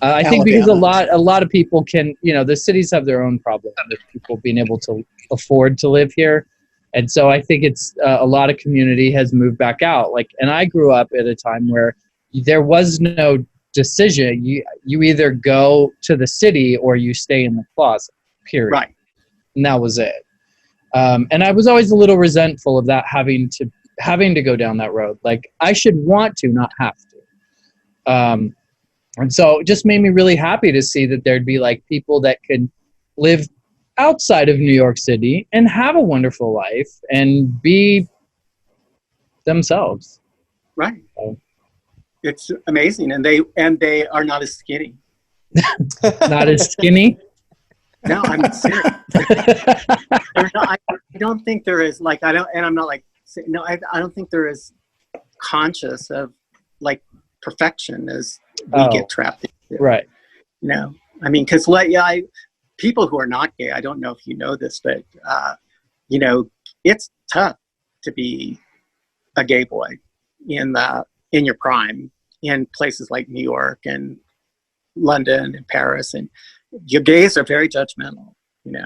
I think because a lot of people can, the cities have their own problem with people being able to afford to live here. And so I think it's a lot of community has moved back out. And I grew up at a time where there was no decision. You either go to the city or you stay in the closet, period. Right. And that was it. And I was always a little resentful of that, having to go down that road. I should want to, not have to. And so it just made me really happy to see that there'd be people that could live outside of New York City and have a wonderful life and be themselves. Right. So. It's amazing. And they are not as skinny. Not as skinny? No, I'm serious. I don't think there is I don't think there is conscious of perfection as we get trapped into. Right. Because people who are not gay, I don't know if you know this, but it's tough to be a gay boy in your prime in places like New York and London and Paris, and your gays are very judgmental, and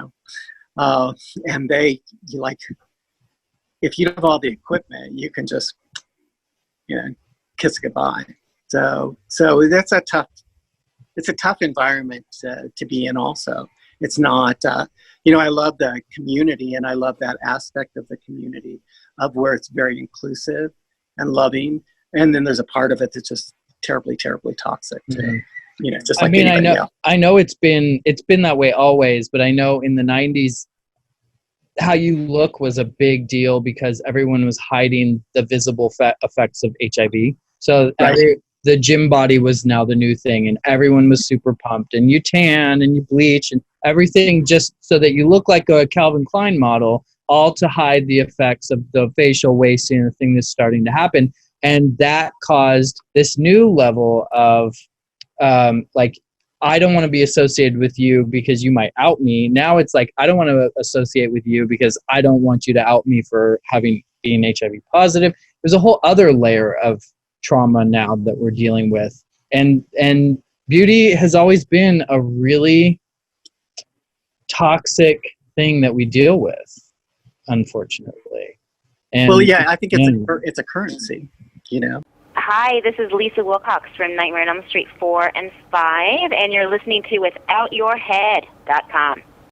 if you have all the equipment, you can just kiss goodbye. So it's a tough environment to be in. Also, it's not. I love the community, and I love that aspect of the community of where it's very inclusive and loving. And then there's a part of it that's just terribly, terribly toxic too. Mm-hmm. Just like anybody else. I know it's been that way always, but I know in the 90s, how you look was a big deal because everyone was hiding the visible effects of HIV. So the gym body was now the new thing, and everyone was super pumped, and you tan and you bleach and everything just so that you look like a Calvin Klein model, all to hide the effects of the facial wasting and the thing that's starting to happen. And that caused this new level of I don't want to be associated with you because you might out me. Now it's I don't want to associate with you because I don't want you to out me for being HIV positive. There's a whole other layer of trauma now that we're dealing with. And beauty has always been a really toxic thing that we deal with, unfortunately. And I think it's a currency, Hi, this is Lisa Wilcox from Nightmare on Elm Street 4 and 5, and you're listening to WithoutYourHead.com.